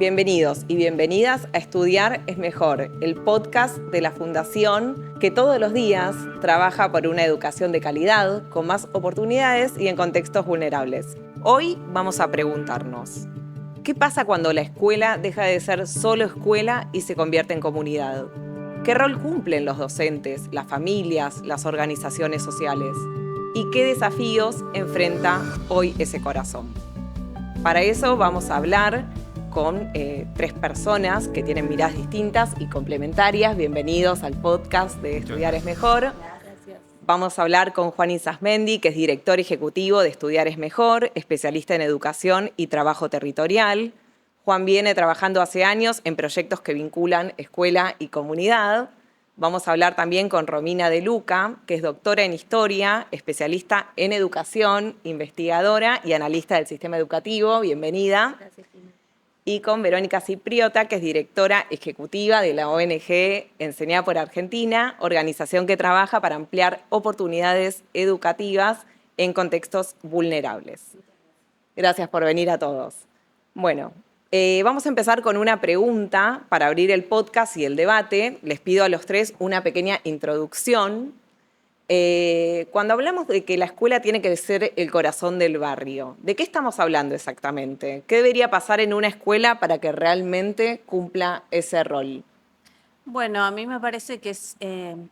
Bienvenidos y bienvenidas a Estudiar es Mejor, el podcast de la Fundación que todos los días trabaja por una educación de calidad, con más oportunidades y en contextos vulnerables. Hoy vamos a preguntarnos, ¿qué pasa cuando la escuela deja de ser solo escuela y se convierte en comunidad? ¿Qué rol cumplen los docentes, las familias, las organizaciones sociales? ¿Y qué desafíos enfrenta hoy ese corazón? Para eso vamos a hablar con tres personas que tienen miradas distintas y complementarias. Bienvenidos al podcast de Estudiar es Mejor. Gracias. Vamos a hablar con Juan Isasmendi, que es director ejecutivo de Estudiar es Mejor, especialista en educación y trabajo territorial. Juan viene trabajando hace años en proyectos que vinculan escuela y comunidad. Vamos a hablar también con Romina De Luca, que es doctora en historia, especialista en educación, investigadora y analista del sistema educativo. Bienvenida. Gracias, Tina. Y con Verónica Cipriota, que es directora ejecutiva de la ONG Enseñar por Argentina, organización que trabaja para ampliar oportunidades educativas en contextos vulnerables. Gracias por venir a todos. Bueno, vamos a empezar con una pregunta para abrir el podcast y el debate. Les pido a los tres una pequeña introducción. Cuando hablamos de que la escuela tiene que ser el corazón del barrio, ¿de qué estamos hablando exactamente? ¿Qué debería pasar en una escuela para que realmente cumpla ese rol? Bueno, a mí me parece que es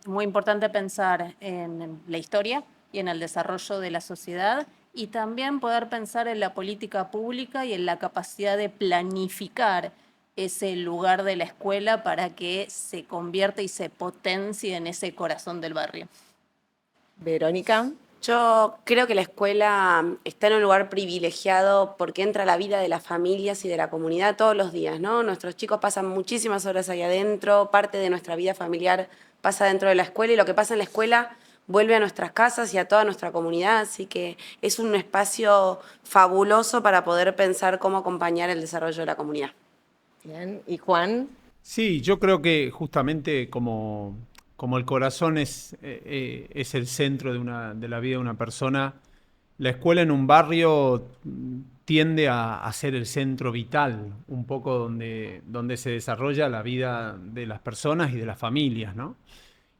muy importante pensar en la historia y en el desarrollo de la sociedad y también poder pensar en la política pública y en la capacidad de planificar ese lugar de la escuela para que se convierta y se potencie en ese corazón del barrio. Verónica. Yo creo que la escuela está en un lugar privilegiado porque entra a la vida de las familias y de la comunidad todos los días, ¿no? Nuestros chicos pasan muchísimas horas ahí adentro, parte de nuestra vida familiar pasa dentro de la escuela y lo que pasa en la escuela vuelve a nuestras casas y a toda nuestra comunidad, así que es un espacio fabuloso para poder pensar cómo acompañar el desarrollo de la comunidad. Bien. ¿Y Juan? Sí, yo creo que justamente como el corazón es el centro de la vida de una persona, la escuela en un barrio tiende a ser el centro vital, un poco donde se desarrolla la vida de las personas y de las familias, ¿no?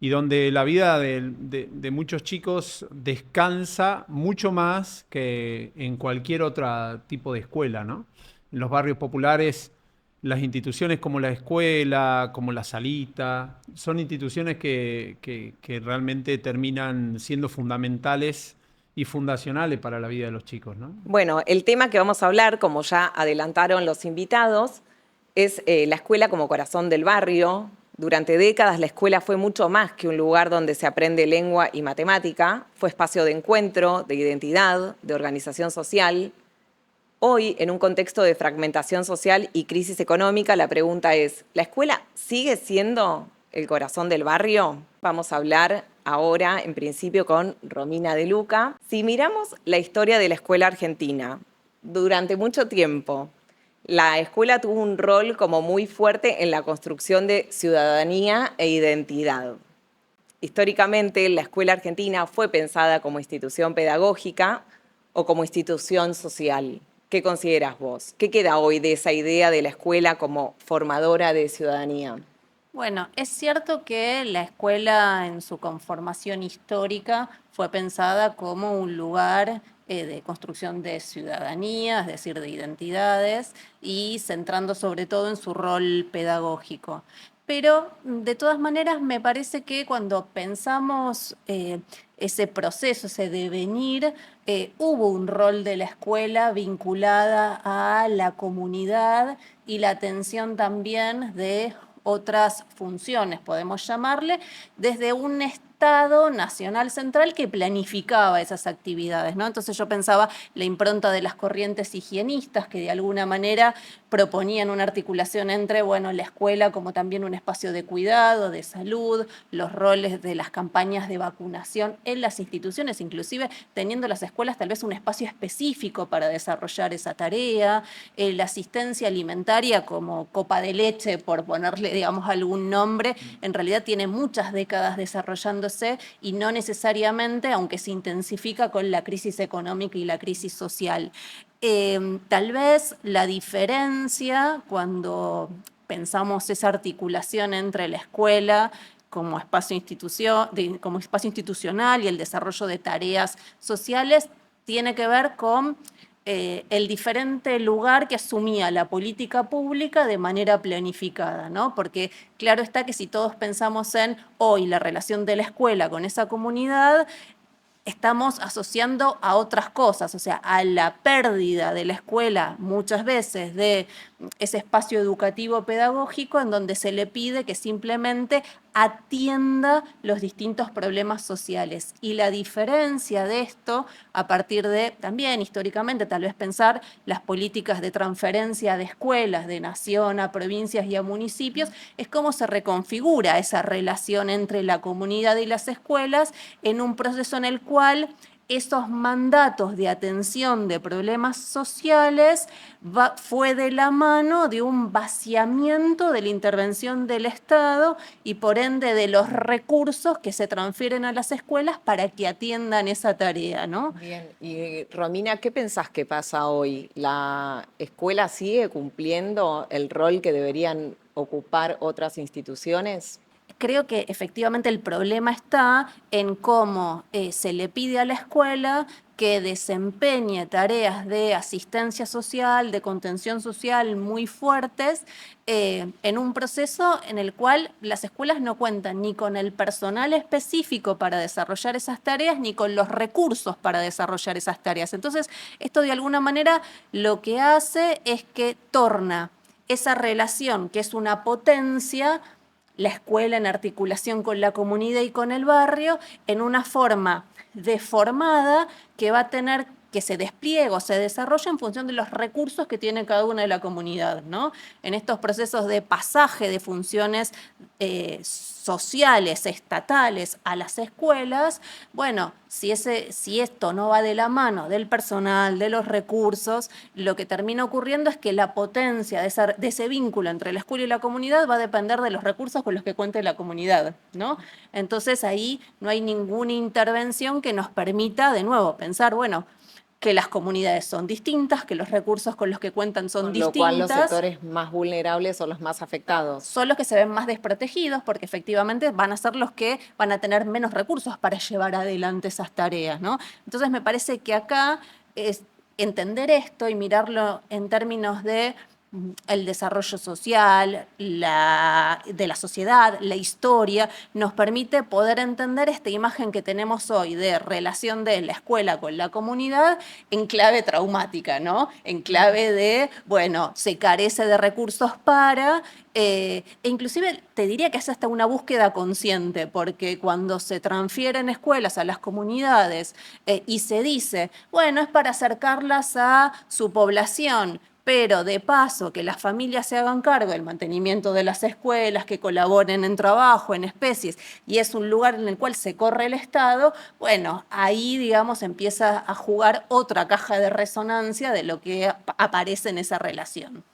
Y donde la vida de muchos chicos descansa mucho más que en cualquier otro tipo de escuela, ¿no? En los barrios populares, las instituciones como la escuela, como la salita, son instituciones que realmente terminan siendo fundamentales y fundacionales para la vida de los chicos, ¿no? Bueno, el tema que vamos a hablar, como ya adelantaron los invitados, es la escuela como corazón del barrio. Durante décadas la escuela fue mucho más que un lugar donde se aprende lengua y matemática, fue espacio de encuentro, de identidad, de organización social. Hoy, en un contexto de fragmentación social y crisis económica, la pregunta es, ¿la escuela sigue siendo el corazón del barrio? Vamos a hablar ahora, en principio, con Romina De Luca. Si miramos la historia de la escuela argentina, durante mucho tiempo, la escuela tuvo un rol como muy fuerte en la construcción de ciudadanía e identidad. Históricamente, la escuela argentina fue pensada como institución pedagógica o como institución social. ¿Qué consideras vos? ¿Qué queda hoy de esa idea de la escuela como formadora de ciudadanía? Bueno, es cierto que la escuela en su conformación histórica fue pensada como un lugar de construcción de ciudadanía, es decir, de identidades, y centrando sobre todo en su rol pedagógico. Pero de todas maneras me parece que cuando pensamos ese proceso, ese devenir, hubo un rol de la escuela vinculada a la comunidad y la atención también de otras funciones, podemos llamarle, desde un Estado nacional central que planificaba esas actividades, ¿no? Entonces yo pensaba la impronta de las corrientes higienistas que de alguna manera proponían una articulación entre, bueno, la escuela como también un espacio de cuidado, de salud, los roles de las campañas de vacunación en las instituciones, inclusive teniendo las escuelas tal vez un espacio específico para desarrollar esa tarea, la asistencia alimentaria como copa de leche, por ponerle, digamos, algún nombre, en realidad tiene muchas décadas desarrollándose y no necesariamente, aunque se intensifica con la crisis económica y la crisis social. Tal vez la diferencia cuando pensamos esa articulación entre la escuela como espacio, como espacio institucional y el desarrollo de tareas sociales tiene que ver con el diferente lugar que asumía la política pública de manera planificada, ¿no? Porque claro está que si todos pensamos en hoy la relación de la escuela con esa comunidad, estamos asociando a otras cosas, o sea, a la pérdida de la escuela muchas veces de ese espacio educativo pedagógico en donde se le pide que simplemente atienda los distintos problemas sociales. Y la diferencia de esto, a partir de también históricamente, tal vez pensar las políticas de transferencia de escuelas de nación a provincias y a municipios, es cómo se reconfigura esa relación entre la comunidad y las escuelas en un proceso en el cual esos mandatos de atención de problemas sociales fue de la mano de un vaciamiento de la intervención del Estado y por ende de los recursos que se transfieren a las escuelas para que atiendan esa tarea, ¿no? Bien, y Romina, ¿qué pensás que pasa hoy? ¿La escuela sigue cumpliendo el rol que deberían ocupar otras instituciones? Creo que efectivamente el problema está en cómo se le pide a la escuela que desempeñe tareas de asistencia social, de contención social muy fuertes, en un proceso en el cual las escuelas no cuentan ni con el personal específico para desarrollar esas tareas, ni con los recursos para desarrollar esas tareas. Entonces, esto de alguna manera lo que hace es que torna esa relación, que es una potencia, la escuela en articulación con la comunidad y con el barrio, en una forma deformada que va a tener que se despliegue o se desarrolla en función de los recursos que tiene cada una de la comunidad, ¿no? En estos procesos de pasaje de funciones sociales, estatales a las escuelas, bueno, si esto no va de la mano del personal, de los recursos, lo que termina ocurriendo es que la potencia de ese vínculo entre la escuela y la comunidad va a depender de los recursos con los que cuente la comunidad, ¿no? Entonces ahí no hay ninguna intervención que nos permita, de nuevo, pensar, bueno, que las comunidades son distintas, que los recursos con los que cuentan son distintos. Con lo cual los sectores más vulnerables son los más afectados. Son los que se ven más desprotegidos porque efectivamente van a ser los que van a tener menos recursos para llevar adelante esas tareas, ¿no? Entonces me parece que acá es entender esto y mirarlo en términos de el desarrollo social, de la sociedad, la historia, nos permite poder entender esta imagen que tenemos hoy de relación de la escuela con la comunidad en clave traumática, ¿no? En clave de, bueno, se carece de recursos para, e inclusive te diría que es hasta una búsqueda consciente, porque cuando se transfieren escuelas a las comunidades y se dice, bueno, es para acercarlas a su población, pero de paso que las familias se hagan cargo del mantenimiento de las escuelas, que colaboren en trabajo, en especies, y es un lugar en el cual se corre el Estado, bueno, ahí, digamos, empieza a jugar otra caja de resonancia de lo que aparece en esa relación.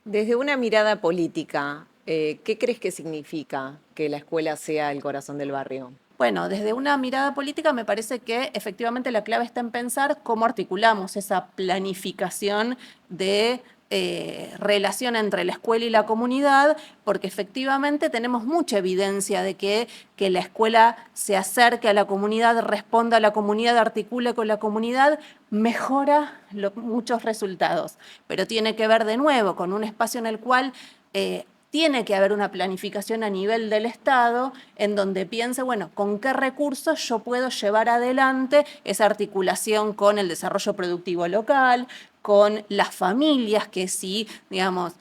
Desde una mirada política, ¿qué crees que significa que la escuela sea el corazón del barrio? Bueno, desde una mirada política me parece que efectivamente la clave está en pensar cómo articulamos esa planificación de relación entre la escuela y la comunidad, porque efectivamente tenemos mucha evidencia de que la escuela se acerque a la comunidad, responda a la comunidad, articule con la comunidad, mejora muchos resultados. Pero tiene que ver de nuevo con un espacio en el cual tiene que haber una planificación a nivel del Estado en donde piense, bueno, con qué recursos yo puedo llevar adelante esa articulación con el desarrollo productivo local, con las familias que sí, digamos,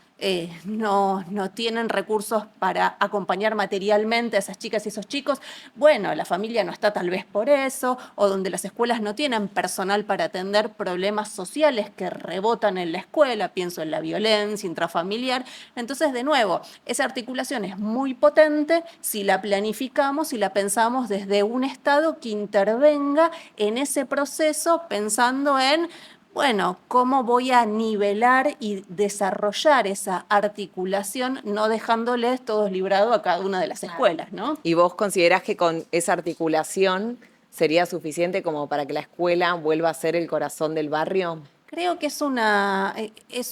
no tienen recursos para acompañar materialmente a esas chicas y esos chicos. Bueno, la familia no está tal vez por eso, o donde las escuelas no tienen personal para atender problemas sociales que rebotan en la escuela, pienso en la violencia intrafamiliar. Entonces, de nuevo, esa articulación es muy potente si la planificamos y la pensamos desde un Estado que intervenga en ese proceso pensando en, bueno, ¿cómo voy a nivelar y desarrollar esa articulación, no dejándoles todos librados a cada una de las escuelas, ¿no? ¿Y vos considerás que con esa articulación sería suficiente como para que la escuela vuelva a ser el corazón del barrio? Creo que es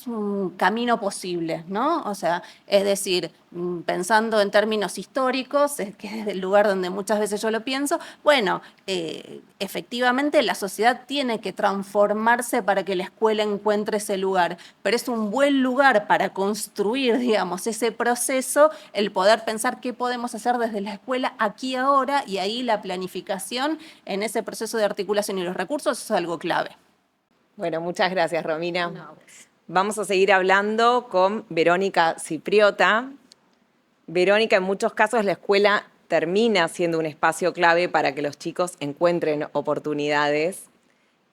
un camino posible, ¿no? O sea, es decir, pensando en términos históricos, que es el lugar donde muchas veces yo lo pienso, bueno, efectivamente la sociedad tiene que transformarse para que la escuela encuentre ese lugar, pero es un buen lugar para construir, digamos, ese proceso, el poder pensar qué podemos hacer desde la escuela aquí ahora, y ahí la planificación en ese proceso de articulación y los recursos es algo clave. Bueno, muchas gracias, Romina. No. Vamos a seguir hablando con Verónica Cipriota. Verónica, en muchos casos la escuela termina siendo un espacio clave para que los chicos encuentren oportunidades.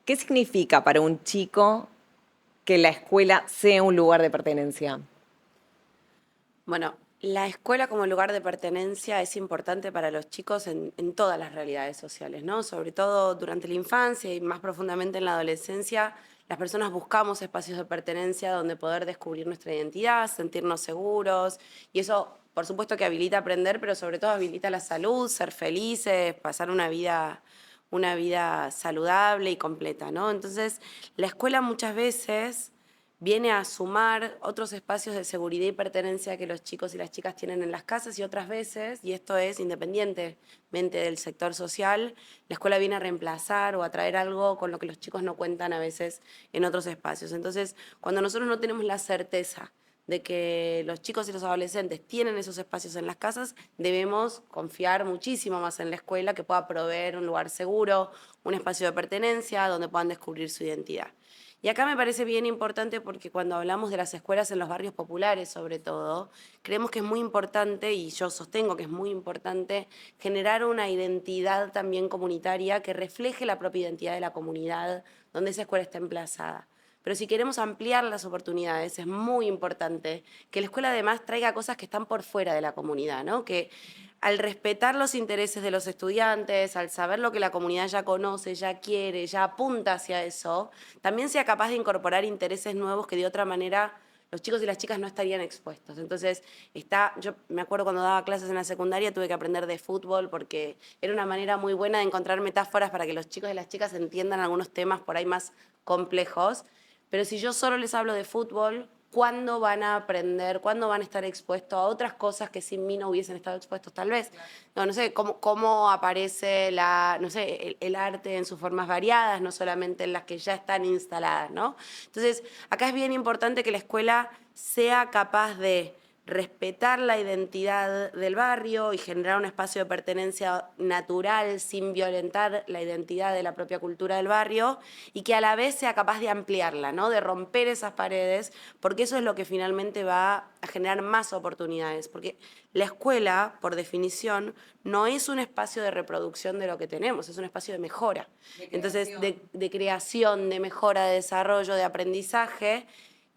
¿Qué significa para un chico que la escuela sea un lugar de pertenencia? Bueno, la escuela como lugar de pertenencia es importante para los chicos en todas las realidades sociales, ¿no? Sobre todo durante la infancia y más profundamente en la adolescencia, las personas buscamos espacios de pertenencia donde poder descubrir nuestra identidad, sentirnos seguros, y eso, por supuesto que habilita aprender, pero sobre todo habilita la salud, ser felices, pasar una vida saludable y completa, ¿no? Entonces, la escuela muchas veces viene a sumar otros espacios de seguridad y pertenencia que los chicos y las chicas tienen en las casas, y otras veces, y esto es independientemente del sector social, la escuela viene a reemplazar o a traer algo con lo que los chicos no cuentan a veces en otros espacios. Entonces, cuando nosotros no tenemos la certeza de que los chicos y los adolescentes tienen esos espacios en las casas, debemos confiar muchísimo más en la escuela, que pueda proveer un lugar seguro, un espacio de pertenencia donde puedan descubrir su identidad. Y acá me parece bien importante porque cuando hablamos de las escuelas en los barrios populares, sobre todo, creemos que es muy importante, y yo sostengo que es muy importante, generar una identidad también comunitaria que refleje la propia identidad de la comunidad donde esa escuela está emplazada. Pero si queremos ampliar las oportunidades, es muy importante que la escuela además traiga cosas que están por fuera de la comunidad, ¿no? Que al respetar los intereses de los estudiantes, al saber lo que la comunidad ya conoce, ya quiere, ya apunta hacia eso, también sea capaz de incorporar intereses nuevos que de otra manera los chicos y las chicas no estarían expuestos. Entonces, yo me acuerdo cuando daba clases en la secundaria, tuve que aprender de fútbol porque era una manera muy buena de encontrar metáforas para que los chicos y las chicas entiendan algunos temas por ahí más complejos. Pero si yo solo les hablo de fútbol, ¿cuándo van a aprender? ¿Cuándo van a estar expuestos a otras cosas que sin mí no hubiesen estado expuestos tal vez? No sé, cómo aparece no sé, el arte en sus formas variadas, no solamente en las que ya están instaladas, ¿no? Entonces, acá es bien importante que la escuela sea capaz de respetar la identidad del barrio y generar un espacio de pertenencia natural sin violentar la identidad de la propia cultura del barrio, y que a la vez sea capaz de ampliarla, ¿no? De romper esas paredes, porque eso es lo que finalmente va a generar más oportunidades, porque la escuela, por definición, no es un espacio de reproducción de lo que tenemos, es un espacio de mejora. Entonces, de creación, de mejora, de desarrollo, de aprendizaje.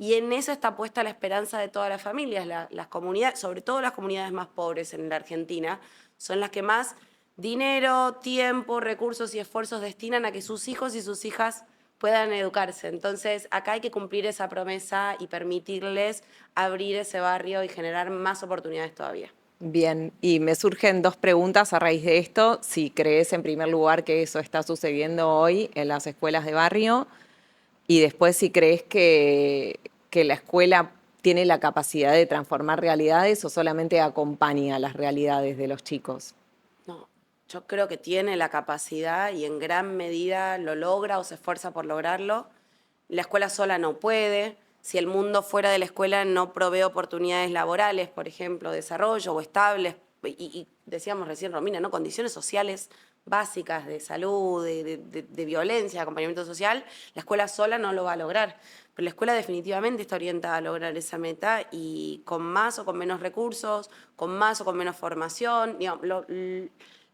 Y en eso está puesta la esperanza de todas las familias. Las comunidades, sobre todo las comunidades más pobres en la Argentina, son las que más dinero, tiempo, recursos y esfuerzos destinan a que sus hijos y sus hijas puedan educarse. Entonces, acá hay que cumplir esa promesa y permitirles abrir ese barrio y generar más oportunidades todavía. Bien, y me surgen dos preguntas a raíz de esto. Si crees, en primer lugar, que eso está sucediendo hoy en las escuelas de barrio, y después si crees que la escuela tiene la capacidad de transformar realidades o solamente acompaña las realidades de los chicos. No, yo creo que tiene la capacidad y en gran medida lo logra o se esfuerza por lograrlo. La escuela sola no puede. Si el mundo fuera de la escuela no provee oportunidades laborales, por ejemplo, desarrollo o estables, y decíamos recién, Romina, ¿no? Condiciones sociales básicas de salud, de violencia, de acompañamiento social, la escuela sola no lo va a lograr. Pero la escuela definitivamente está orientada a lograr esa meta, y con más o con menos recursos, con más o con menos formación, digamos,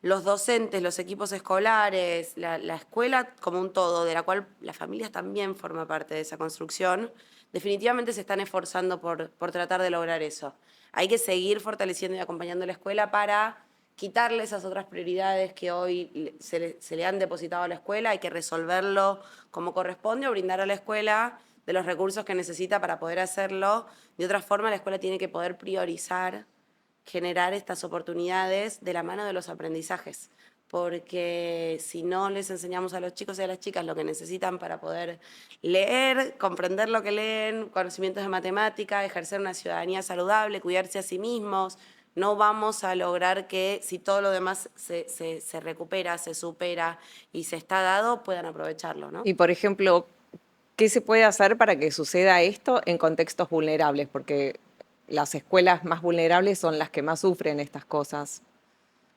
los docentes, los equipos escolares, la escuela como un todo, de la cual las familias también forman parte de esa construcción, definitivamente se están esforzando por tratar de lograr eso. Hay que seguir fortaleciendo y acompañando a la escuela para quitarle esas otras prioridades que hoy se le han depositado a la escuela. Hay que resolverlo como corresponde o brindar a la escuela de los recursos que necesita para poder hacerlo. De otra forma, la escuela tiene que poder priorizar generar estas oportunidades de la mano de los aprendizajes, porque si no les enseñamos a los chicos y a las chicas lo que necesitan para poder leer, comprender lo que leen, conocimientos de matemática, ejercer una ciudadanía saludable, cuidarse a sí mismos, no vamos a lograr que si todo lo demás se recupera, se supera y se está dado, puedan aprovecharlo, ¿no? Y, por ejemplo, ¿qué se puede hacer para que suceda esto en contextos vulnerables? Porque las escuelas más vulnerables son las que más sufren estas cosas.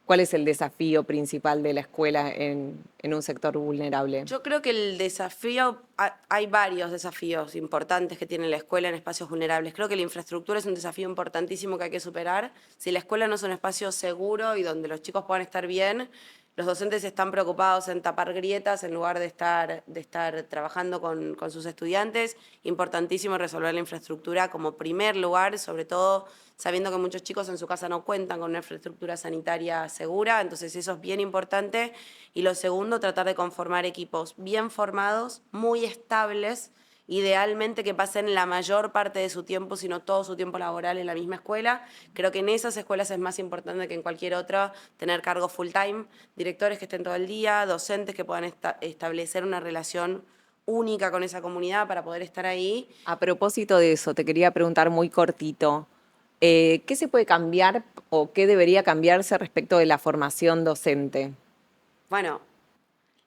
¿Cuál es el desafío principal de la escuela en un sector vulnerable? Yo creo que el desafío, hay varios desafíos importantes que tiene la escuela en espacios vulnerables. Creo que la infraestructura es un desafío importantísimo que hay que superar. Si la escuela no es un espacio seguro y donde los chicos puedan estar bien, los docentes están preocupados en tapar grietas en lugar de estar trabajando con sus estudiantes. Importantísimo resolver la infraestructura como primer lugar, sobre todo sabiendo que muchos chicos en su casa no cuentan con una infraestructura sanitaria segura, entonces eso es bien importante. Y lo segundo, tratar de conformar equipos bien formados, muy estables, idealmente que pasen la mayor parte de su tiempo, si no todo su tiempo laboral en la misma escuela. Creo que en esas escuelas es más importante que en cualquier otra tener cargo full time, directores que estén todo el día, docentes que puedan establecer una relación única con esa comunidad para poder estar ahí. A propósito de eso, te quería preguntar muy cortito, ¿qué se puede cambiar o qué debería cambiarse respecto de la formación docente? Bueno,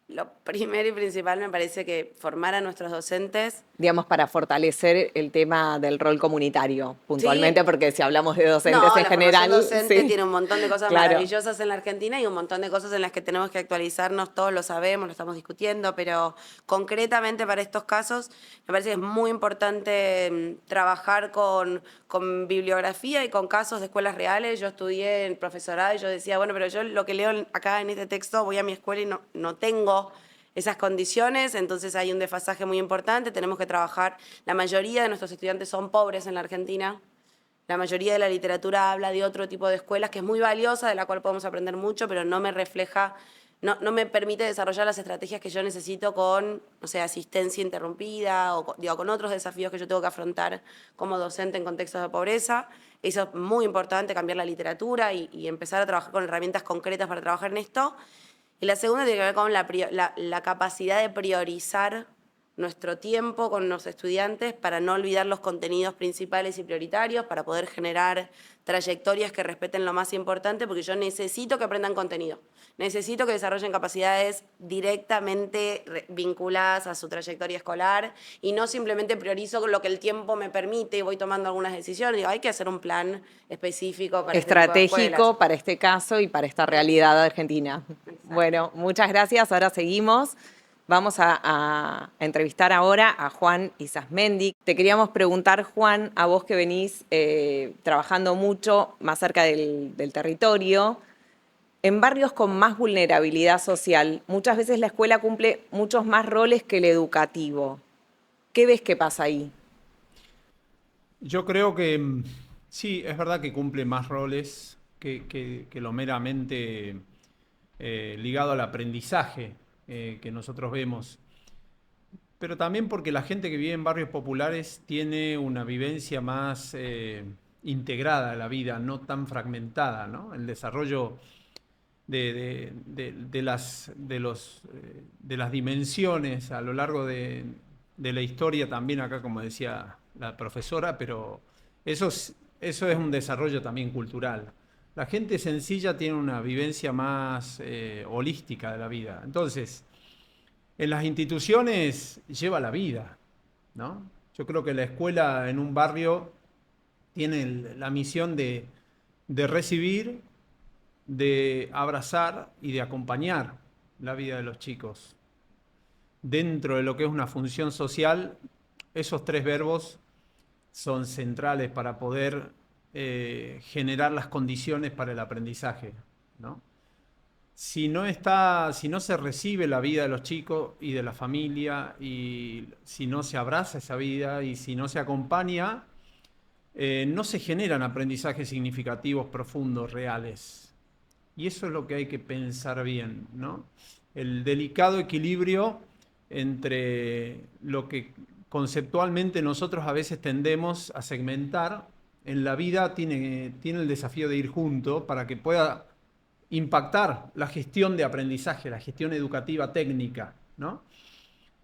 lo primero y principal me parece que formar a nuestros docentes. Digamos, para fortalecer el tema del rol comunitario, puntualmente, Sí. porque si hablamos de docentes No, en la general... formación docente sí. tiene un montón de cosas Claro. maravillosas en la Argentina y un montón de cosas en las que tenemos que actualizarnos, todos lo sabemos, lo estamos discutiendo, pero concretamente para estos casos me parece que es muy importante trabajar con bibliografía y con casos de escuelas reales. Yo estudié en profesorado y yo decía, bueno, pero yo lo que leo acá en este texto voy a mi escuela y no tengo esas condiciones, entonces hay un desfasaje muy importante, tenemos que trabajar. La mayoría de nuestros estudiantes son pobres en la Argentina, la mayoría de la literatura habla de otro tipo de escuelas que es muy valiosa, de la cual podemos aprender mucho, pero no me refleja, no me permite desarrollar las estrategias que yo necesito con, no sé, asistencia interrumpida o con otros desafíos que yo tengo que afrontar como docente en contextos de pobreza. Eso es muy importante, cambiar la literatura y empezar a trabajar con herramientas concretas para trabajar en esto. Y la segunda tiene que ver con la capacidad de priorizar nuestro tiempo con los estudiantes para no olvidar los contenidos principales y prioritarios, para poder generar trayectorias que respeten lo más importante, porque yo necesito que aprendan contenido. Necesito que desarrollen capacidades directamente vinculadas a su trayectoria escolar y no simplemente priorizo lo que el tiempo me permite y voy tomando algunas decisiones. Digo, hay que hacer un plan específico para Estratégico este tipo de escuelas. para este caso y para esta realidad argentina. Exacto. Bueno, muchas gracias. Ahora seguimos. Vamos a entrevistar ahora a Juan Isasmendi. Te queríamos preguntar, Juan, a vos que venís trabajando mucho más cerca del territorio, en barrios con más vulnerabilidad social, muchas veces la escuela cumple muchos más roles que el educativo. ¿Qué ves que pasa ahí? Yo creo que sí, es verdad que cumple más roles que lo meramente ligado al aprendizaje que nosotros vemos. Pero también porque la gente que vive en barrios populares tiene una vivencia más integrada a la vida, no tan fragmentada, ¿no? El desarrollo de las dimensiones a lo largo de la historia también acá, como decía la profesora, pero eso es un desarrollo también cultural. La gente sencilla tiene una vivencia más holística de la vida. Entonces, en las instituciones lleva la vida, ¿no? Yo creo que la escuela en un barrio tiene la misión de recibir, de abrazar y de acompañar la vida de los chicos. Dentro de lo que es una función social, esos tres verbos son centrales para poder generar las condiciones para el aprendizaje, ¿no? Si no se recibe la vida de los chicos y de la familia, y si no se abraza esa vida y si no se acompaña, no se generan aprendizajes significativos, profundos, reales. Y eso es lo que hay que pensar bien, ¿no? El delicado equilibrio entre lo que conceptualmente nosotros a veces tendemos a segmentar, en la vida tiene el desafío de ir junto para que pueda impactar la gestión de aprendizaje, la gestión educativa técnica, ¿no?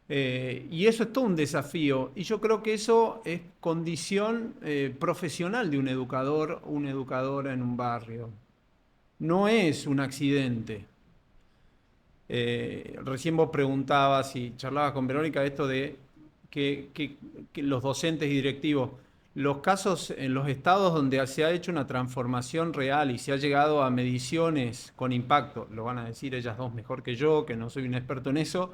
Y eso es todo un desafío. Y yo creo que eso es condición profesional de un educador o una educadora en un barrio. No es un accidente. Recién vos preguntabas y charlabas con Verónica esto de que los docentes y directivos, los casos en los estados donde se ha hecho una transformación real y se ha llegado a mediciones con impacto, lo van a decir ellas dos mejor que yo, que no soy un experto en eso.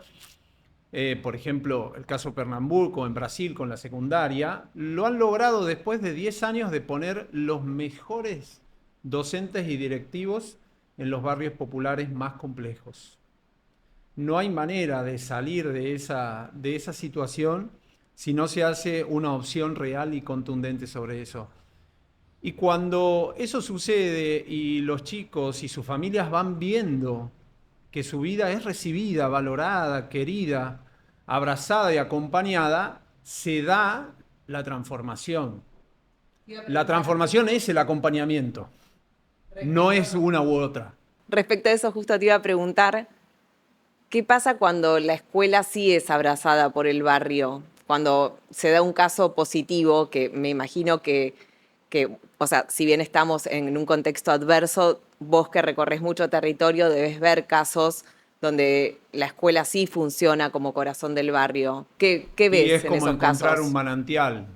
Por ejemplo, el caso Pernambuco en Brasil con la secundaria, lo han logrado después de 10 años de poner los mejores docentes y directivos en los barrios populares más complejos. No hay manera de salir de esa situación si no se hace una opción real y contundente sobre eso. Y cuando eso sucede y los chicos y sus familias van viendo que su vida es recibida, valorada, querida, abrazada y acompañada, se da la transformación. La transformación es el acompañamiento, no es una u otra. Respecto a eso, justo te iba a preguntar, ¿qué pasa cuando la escuela sí es abrazada por el barrio? Cuando se da un caso positivo, que me imagino que, o sea, si bien estamos en un contexto adverso, vos que recorres mucho territorio debes ver casos donde la escuela sí funciona como corazón del barrio. ¿Qué ves y es en como esos encontrar casos? un manantial.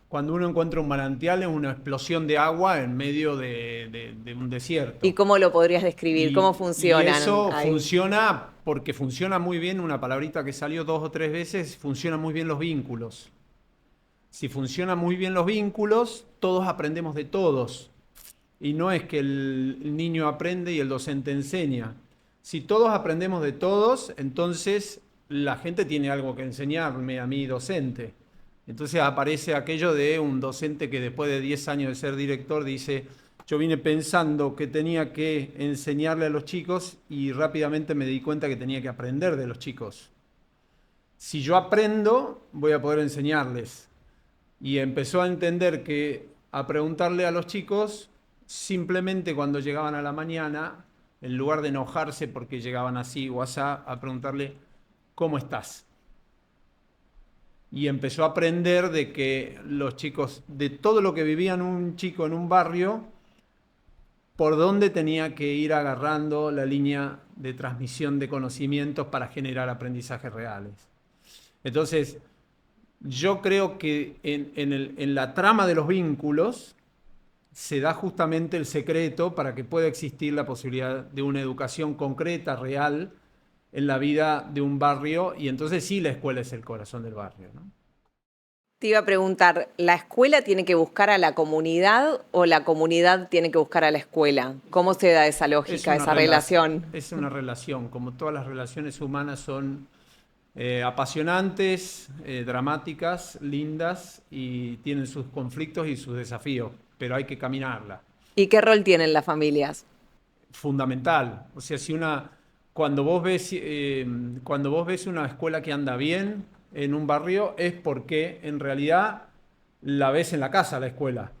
Cuando uno encuentra un manantial es una explosión de agua en medio de un desierto. ¿Y cómo lo podrías describir? ¿Cómo funcionan? Y eso ahí? funciona porque funciona muy bien, una palabrita que salió 2 o 3 veces, funcionan muy bien los vínculos. Si funcionan muy bien los vínculos, todos aprendemos de todos. Y no es que el niño aprende y el docente enseña. Si todos aprendemos de todos, entonces la gente tiene algo que enseñarme a mí, docente. Entonces aparece aquello de un docente que después de 10 años de ser director dice, yo vine pensando que tenía que enseñarle a los chicos y rápidamente me di cuenta que tenía que aprender de los chicos. Si yo aprendo, voy a poder enseñarles. Y empezó a entender que a preguntarle a los chicos, simplemente cuando llegaban a la mañana, en lugar de enojarse porque llegaban así o asá, a preguntarle, ¿cómo estás? Y empezó a aprender de que los chicos, de todo lo que vivían un chico en un barrio, por dónde tenía que ir agarrando la línea de transmisión de conocimientos para generar aprendizajes reales. Entonces, yo creo que en la trama de los vínculos se da justamente el secreto para que pueda existir la posibilidad de una educación concreta, real, en la vida de un barrio, y entonces sí la escuela es el corazón del barrio, ¿no? Te iba a preguntar, ¿la escuela tiene que buscar a la comunidad o la comunidad tiene que buscar a la escuela? ¿Cómo se da esa lógica, esa relación? Es una relación, como todas las relaciones humanas son apasionantes, dramáticas, lindas y tienen sus conflictos y sus desafíos, pero hay que caminarla. ¿Y qué rol tienen las familias? Fundamental. O sea, cuando vos ves una escuela que anda bien en un barrio es porque en realidad la ves en la casa, la escuela.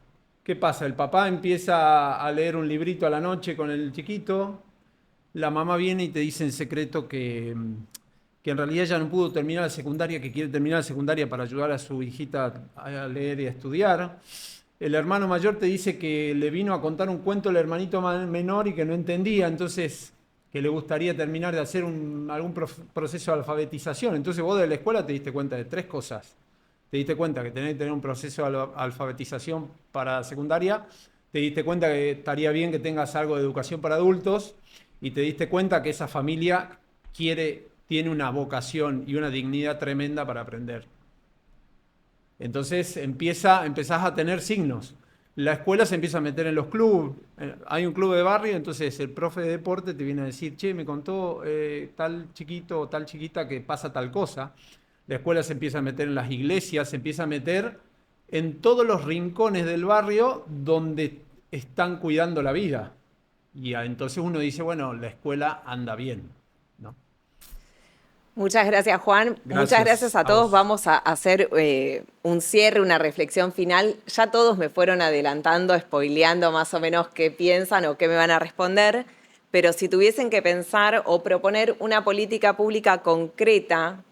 ¿Qué pasa? El papá empieza a leer un librito a la noche con el chiquito, la mamá viene y te dice en secreto que en realidad ya no pudo terminar la secundaria, que quiere terminar la secundaria para ayudar a su hijita a leer y a estudiar. El hermano mayor te dice que le vino a contar un cuento al hermanito menor y que no entendía, entonces que le gustaría terminar de hacer algún proceso de alfabetización. Entonces vos de la escuela te diste cuenta de 3 cosas. Te diste cuenta que tenés que tener un proceso de alfabetización para secundaria, te diste cuenta que estaría bien que tengas algo de educación para adultos y te diste cuenta que esa familia tiene una vocación y una dignidad tremenda para aprender. Entonces empezás a tener signos. La escuela se empieza a meter en los clubes. Hay un club de barrio, entonces el profe de deporte te viene a decir, che, me contó tal chiquito o tal chiquita que pasa tal cosa. La escuela se empieza a meter en las iglesias, se empieza a meter en todos los rincones del barrio donde están cuidando la vida. Y entonces uno dice, bueno, la escuela anda bien, ¿no? Muchas gracias, Juan. Muchas gracias a todos. vos. Vamos a hacer un cierre, una reflexión final. Ya todos me fueron adelantando, spoileando más o menos qué piensan o qué me van a responder. Pero si tuviesen que pensar o proponer una política pública concreta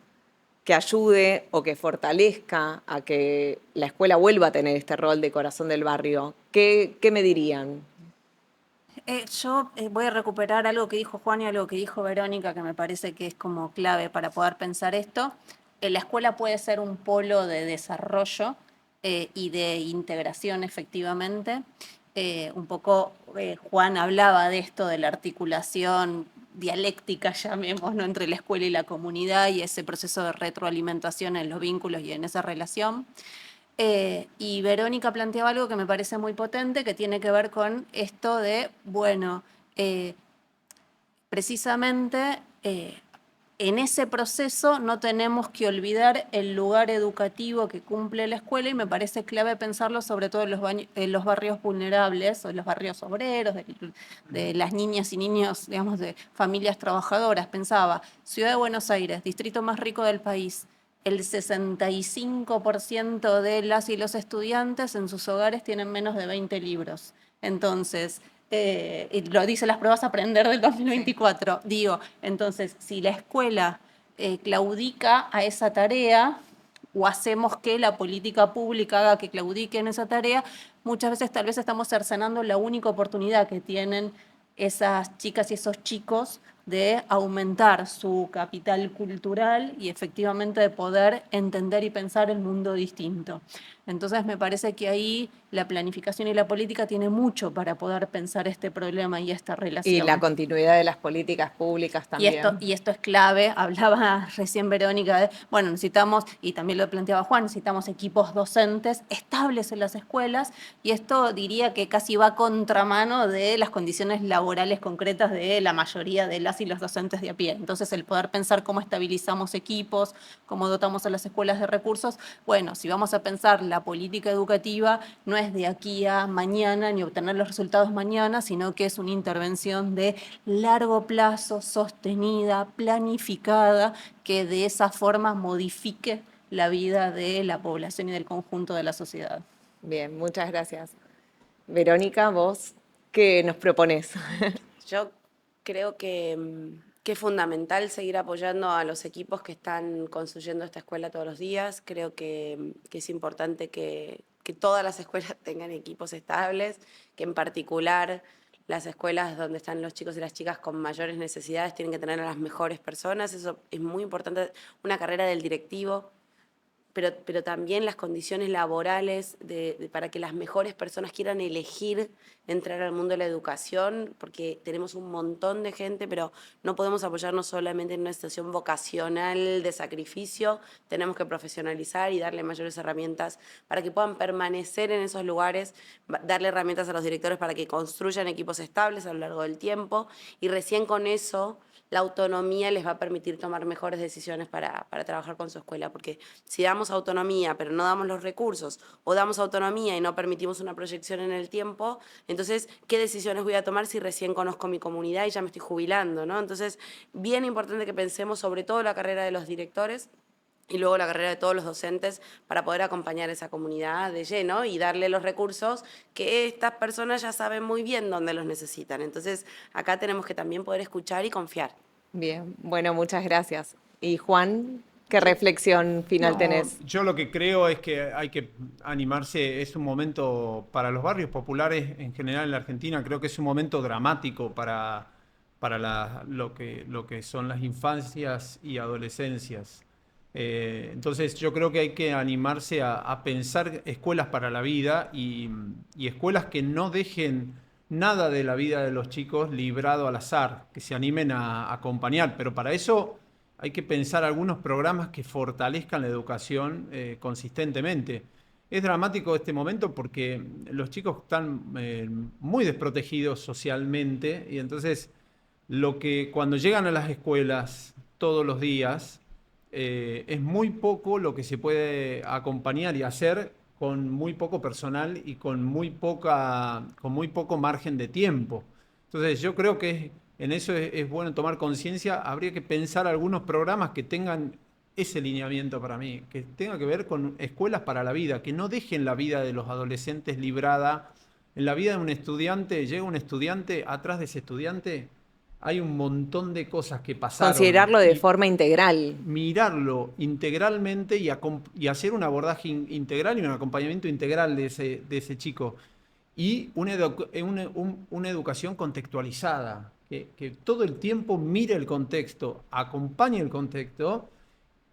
que ayude o que fortalezca a que la escuela vuelva a tener este rol de corazón del barrio, ¿qué me dirían? Yo voy a recuperar algo que dijo Juan y algo que dijo Verónica, que me parece que es como clave para poder pensar esto. La escuela puede ser un polo de desarrollo y de integración, efectivamente. Un poco Juan hablaba de esto, de la articulación dialéctica, llamémoslo, entre la escuela y la comunidad y ese proceso de retroalimentación en los vínculos y en esa relación. Y Verónica planteaba algo que me parece muy potente, que tiene que ver con esto de, bueno, precisamente en ese proceso no tenemos que olvidar el lugar educativo que cumple la escuela y me parece clave pensarlo sobre todo en los barrios vulnerables o en los barrios obreros, de las niñas y niños, digamos, de familias trabajadoras. Pensaba, Ciudad de Buenos Aires, distrito más rico del país, el 65% de las y los estudiantes en sus hogares tienen menos de 20 libros. Entonces, y lo dicen las pruebas a aprender del 2024, digo, entonces, si la escuela claudica a esa tarea o hacemos que la política pública haga que claudique en esa tarea, muchas veces tal vez estamos cercenando la única oportunidad que tienen esas chicas y esos chicos de aumentar su capital cultural y efectivamente de poder entender y pensar el mundo distinto. Entonces me parece que ahí la planificación y la política tiene mucho para poder pensar este problema y esta relación. Y la continuidad de las políticas públicas también. Y esto es clave, hablaba recién Verónica de, bueno, necesitamos, y también lo planteaba Juan, necesitamos equipos docentes estables en las escuelas, y esto diría que casi va a contramano de las condiciones laborales concretas de la mayoría de las y los docentes de a pie. Entonces, el poder pensar cómo estabilizamos equipos, cómo dotamos a las escuelas de recursos, bueno, si vamos a pensar la política educativa, no es de aquí a mañana ni obtener los resultados mañana, sino que es una intervención de largo plazo, sostenida, planificada, que de esa forma modifique la vida de la población y del conjunto de la sociedad. Bien, muchas gracias. Verónica, vos, ¿qué nos propones? Yo creo que es fundamental seguir apoyando a los equipos que están construyendo esta escuela todos los días. Creo que es importante que todas las escuelas tengan equipos estables, que en particular las escuelas donde están los chicos y las chicas con mayores necesidades tienen que tener a las mejores personas. Eso es muy importante. Una carrera del directivo, pero también las condiciones laborales para que las mejores personas quieran elegir entrar al mundo de la educación, porque tenemos un montón de gente, pero no podemos apoyarnos solamente en una situación vocacional de sacrificio, tenemos que profesionalizar y darle mayores herramientas para que puedan permanecer en esos lugares, darle herramientas a los directores para que construyan equipos estables a lo largo del tiempo, y recién con eso la autonomía les va a permitir tomar mejores decisiones para trabajar con su escuela, porque si damos autonomía pero no damos los recursos, o damos autonomía y no permitimos una proyección en el tiempo, entonces, ¿qué decisiones voy a tomar si recién conozco mi comunidad y ya me estoy jubilando, ¿no? Entonces, bien importante que pensemos sobre todo la carrera de los directores y luego la carrera de todos los docentes para poder acompañar a esa comunidad de lleno y darle los recursos que estas personas ya saben muy bien dónde los necesitan. Entonces, acá tenemos que también poder escuchar y confiar. Bien, bueno, muchas gracias. Y Juan, ¿qué reflexión final tenés? Yo lo que creo es que hay que animarse, es un momento para los barrios populares en general en la Argentina, creo que es un momento dramático para lo que son las infancias y adolescencias. Entonces yo creo que hay que animarse a pensar escuelas para la vida y escuelas que no dejen nada de la vida de los chicos librado al azar, que se animen a acompañar, pero para eso hay que pensar algunos programas que fortalezcan la educación consistentemente. Es dramático este momento porque los chicos están muy desprotegidos socialmente y entonces cuando llegan a las escuelas todos los días es muy poco lo que se puede acompañar y hacer con muy poco personal y con muy poco margen de tiempo. Entonces yo creo que es en eso es bueno tomar conciencia. Habría que pensar algunos programas que tengan ese lineamiento para mí, que tenga que ver con escuelas para la vida, que no dejen la vida de los adolescentes librada. En la vida de un estudiante, llega un estudiante, atrás de ese estudiante hay un montón de cosas que pasaron. Considerarlo de forma integral. Mirarlo integralmente y hacer un abordaje integral y un acompañamiento integral de ese chico. Y una educación contextualizada, que todo el tiempo mire el contexto, acompañe el contexto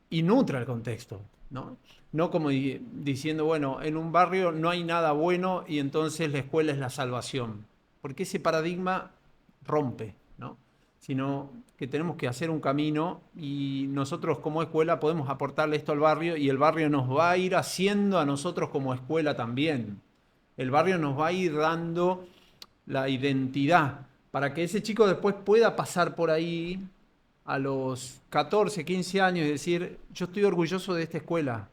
y nutra el contexto, ¿no? No como diciendo, bueno, en un barrio no hay nada bueno y entonces la escuela es la salvación, porque ese paradigma rompe, ¿no? Sino que tenemos que hacer un camino y nosotros como escuela podemos aportarle esto al barrio y el barrio nos va a ir haciendo a nosotros como escuela también. El barrio nos va a ir dando la identidad para que ese chico después pueda pasar por ahí a los 14, 15 años y decir, yo estoy orgulloso de esta escuela.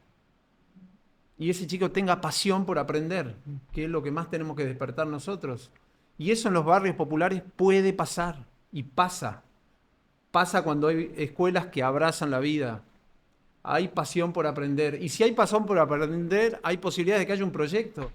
Y ese chico tenga pasión por aprender, que es lo que más tenemos que despertar nosotros. Y eso en los barrios populares puede pasar, y pasa. Pasa cuando hay escuelas que abrazan la vida. Hay pasión por aprender. Y si hay pasión por aprender, hay posibilidades de que haya un proyecto.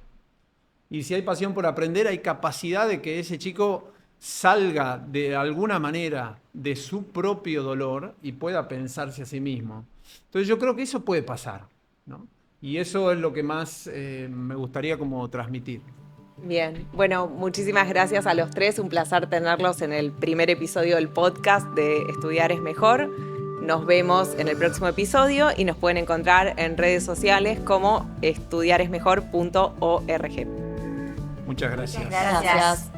Y si hay pasión por aprender, hay capacidad de que ese chico salga de alguna manera de su propio dolor y pueda pensarse a sí mismo. Entonces yo creo que eso puede pasar, ¿no? Y eso es lo que más me gustaría como transmitir. Bien, bueno, muchísimas gracias a los tres, un placer tenerlos en el primer episodio del podcast de Estudiar es Mejor. Nos vemos en el próximo episodio y nos pueden encontrar en redes sociales como estudiaresmejor.org. Muchas gracias. Muchas gracias.